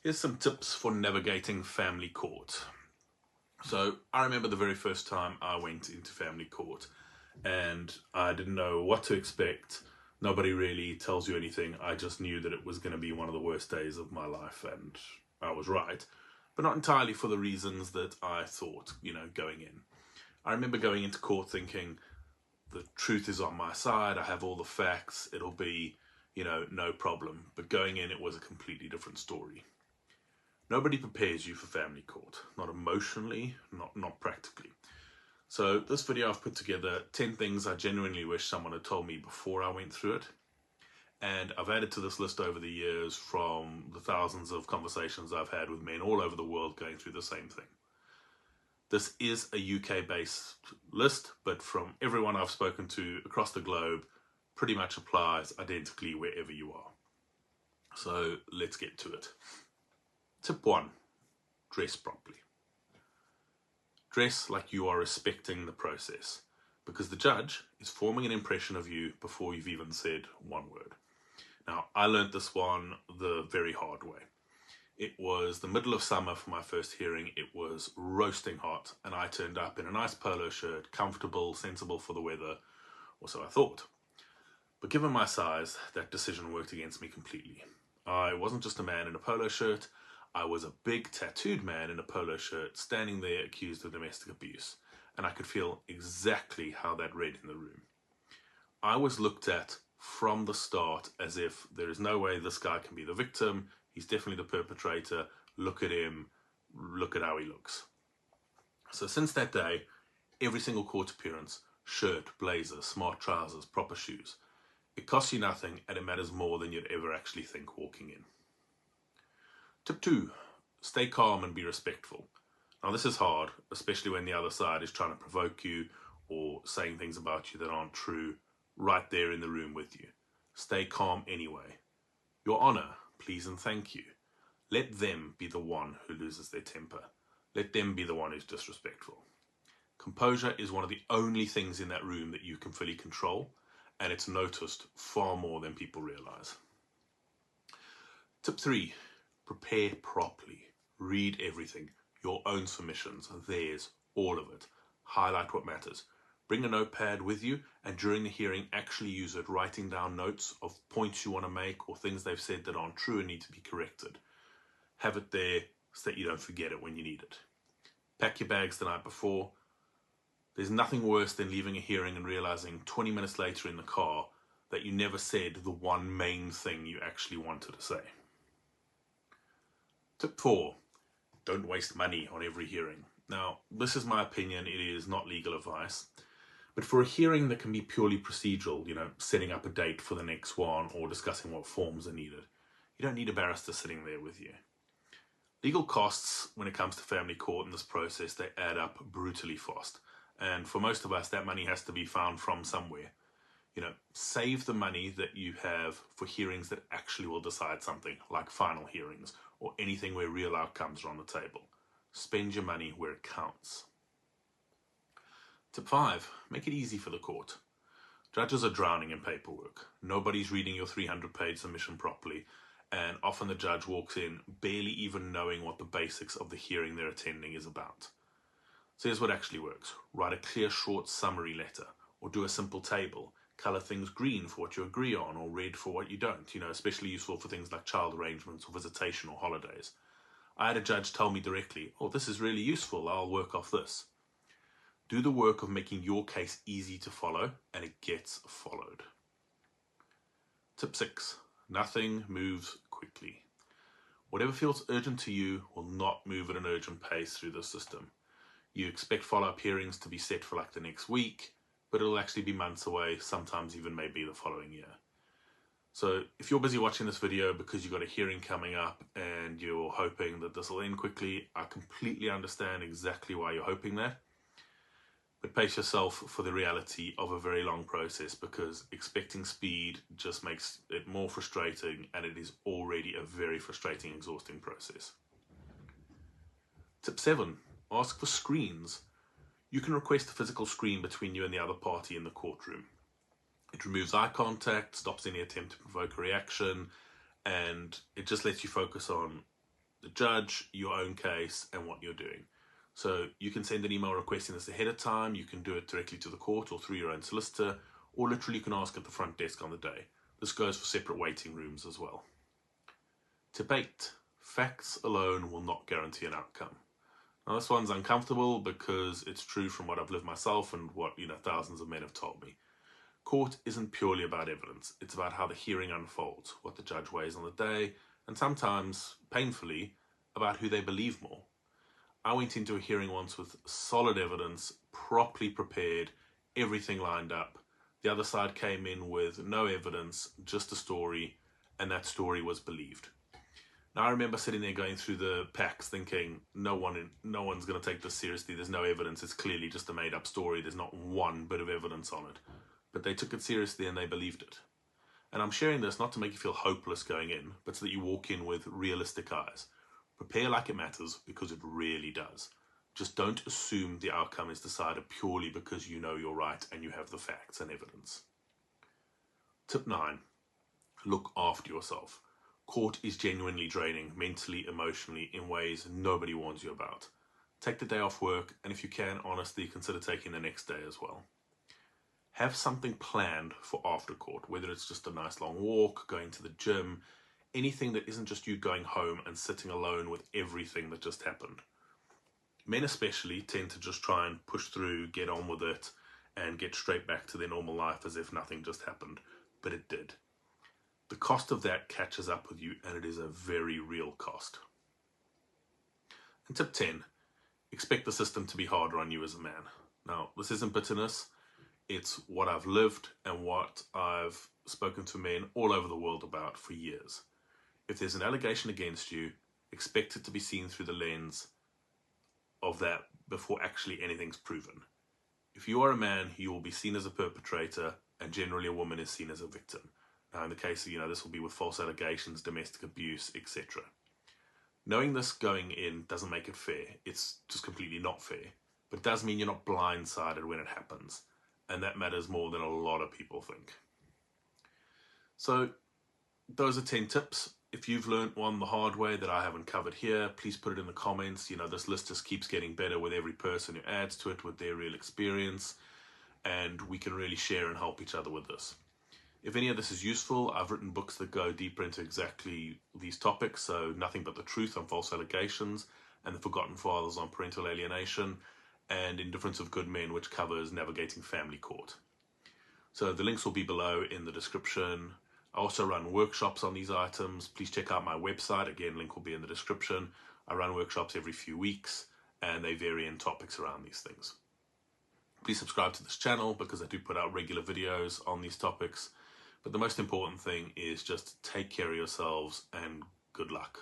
Here's some tips for navigating family court. So I remember the very first time I went into family court and I didn't know what to expect. Nobody really tells you anything. I just knew that it was going to be one of the worst days of my life, and I was right, but not entirely for the reasons that I thought, going in. I remember going into court thinking the truth is on my side. I have all the facts. It'll be, no problem. But going in, it was a completely different story. Nobody prepares you for family court, not emotionally, not practically. So this video I've put together 10 things I genuinely wish someone had told me before I went through it. And I've added to this list over the years from the thousands of conversations I've had with men all over the world going through the same thing. This is a UK-based list, but from everyone I've spoken to across the globe, pretty much applies identically wherever you are. So let's get to it. Tip 1, dress properly. Dress like you are respecting the process, because the judge is forming an impression of you before you've even said one word. Now, I learned this one the very hard way. It was the middle of summer for my first hearing. It was roasting hot, and I turned up in a nice polo shirt, comfortable, sensible for the weather, or so I thought. But given my size, that decision worked against me completely. I wasn't just a man in a polo shirt. I was a big tattooed man in a polo shirt standing there accused of domestic abuse, and I could feel exactly how that read in the room. I was looked at from the start as if there is no way this guy can be the victim. He's definitely the perpetrator. Look at him. Look at how he looks. So since that day, every single court appearance, shirt, blazer, smart trousers, proper shoes. It costs you nothing, and it matters more than you'd ever actually think walking in. Tip 2, stay calm and be respectful. Now this is hard, especially when the other side is trying to provoke you or saying things about you that aren't true right there in the room with you. Stay calm anyway. Your Honor, please and thank you. Let them be the one who loses their temper. Let them be the one who's disrespectful. Composure is one of the only things in that room that you can fully control, and it's noticed far more than people realize. Tip 3, prepare properly. Read everything. Your own submissions, theirs, all of it. Highlight what matters. Bring a notepad with you, and during the hearing actually use it, writing down notes of points you want to make or things they've said that aren't true and need to be corrected. Have it there so that you don't forget it when you need it. Pack your bags the night before. There's nothing worse than leaving a hearing and realizing 20 minutes later in the car that you never said the one main thing you actually wanted to say. Tip 4, don't waste money on every hearing. Now, this is my opinion. It is not legal advice. But for a hearing that can be purely procedural, setting up a date for the next one or discussing what forms are needed, you don't need a barrister sitting there with you. Legal costs, when it comes to family court in this process, they add up brutally fast. And for most of us, that money has to be found from somewhere. Save the money that you have for hearings that actually will decide something, like final hearings or anything where real outcomes are on the table. Spend your money where it counts. Tip 5, make it easy for the court. Judges are drowning in paperwork. Nobody's reading your 300-page submission properly, and often the judge walks in barely even knowing what the basics of the hearing they're attending is about. So here's what actually works. Write a clear, short summary letter, or do a simple table. Color things green for what you agree on, or red for what you don't, especially useful for things like child arrangements or visitation or holidays. I had a judge tell me directly, oh, this is really useful, I'll work off this. Do the work of making your case easy to follow, and it gets followed. Tip 6, nothing moves quickly. Whatever feels urgent to you will not move at an urgent pace through the system. You expect follow-up hearings to be set for like the next week, but it'll actually be months away, sometimes even maybe the following year. So if you're busy watching this video because you've got a hearing coming up and you're hoping that this will end quickly, I completely understand exactly why you're hoping that. But pace yourself for the reality of a very long process, because expecting speed just makes it more frustrating, and it is already a very frustrating, exhausting process. Tip 7, ask for screens. You can request a physical screen between you and the other party in the courtroom. It removes eye contact, stops any attempt to provoke a reaction, and it just lets you focus on the judge, your own case, and what you're doing. So you can send an email requesting this ahead of time. You can do it directly to the court or through your own solicitor, or literally you can ask at the front desk on the day. This goes for separate waiting rooms as well. Tip 8. Facts alone will not guarantee an outcome. Now this one's uncomfortable because it's true from what I've lived myself and what thousands of men have told me. Court isn't purely about evidence. It's about how the hearing unfolds, what the judge weighs on the day, and sometimes, painfully, about who they believe more. I went into a hearing once with solid evidence, properly prepared, everything lined up. The other side came in with no evidence, just a story, and that story was believed. Now I remember sitting there going through the packs thinking, no one's going to take this seriously. There's no evidence. It's clearly just a made up story. There's not one bit of evidence on it. But they took it seriously and they believed it. And I'm sharing this not to make you feel hopeless going in, but so that you walk in with realistic eyes. Prepare like it matters, because it really does. Just don't assume the outcome is decided purely because you know you're right and you have the facts and evidence. Tip 9. Look after yourself. Court is genuinely draining, mentally, emotionally, in ways nobody warns you about. Take the day off work, and if you can, honestly, consider taking the next day as well. Have something planned for after court, whether it's just a nice long walk, going to the gym, anything that isn't just you going home and sitting alone with everything that just happened. Men especially tend to just try and push through, get on with it, and get straight back to their normal life as if nothing just happened, but it did. The cost of that catches up with you, and it is a very real cost. And tip 10, expect the system to be harder on you as a man. Now, this isn't bitterness. It's what I've lived and what I've spoken to men all over the world about for years. If there's an allegation against you, expect it to be seen through the lens of that before actually anything's proven. If you are a man, you will be seen as a perpetrator, and generally a woman is seen as a victim. Now, in the case of, this will be with false allegations, domestic abuse, etc. Knowing this going in doesn't make it fair. It's just completely not fair. But it does mean you're not blindsided when it happens. And that matters more than a lot of people think. So, those are 10 tips. If you've learned one the hard way that I haven't covered here, please put it in the comments. This list just keeps getting better with every person who adds to it with their real experience. And we can really share and help each other with this. If any of this is useful, I've written books that go deeper into exactly these topics. So Nothing But the Truth on False Allegations, and The Forgotten Fathers on Parental Alienation, and Indifference of Good Men, which covers navigating family court. So the links will be below in the description. I also run workshops on these items. Please check out my website. Again, link will be in the description. I run workshops every few weeks, and they vary in topics around these things. Please subscribe to this channel because I do put out regular videos on these topics. But the most important thing is just take care of yourselves and good luck.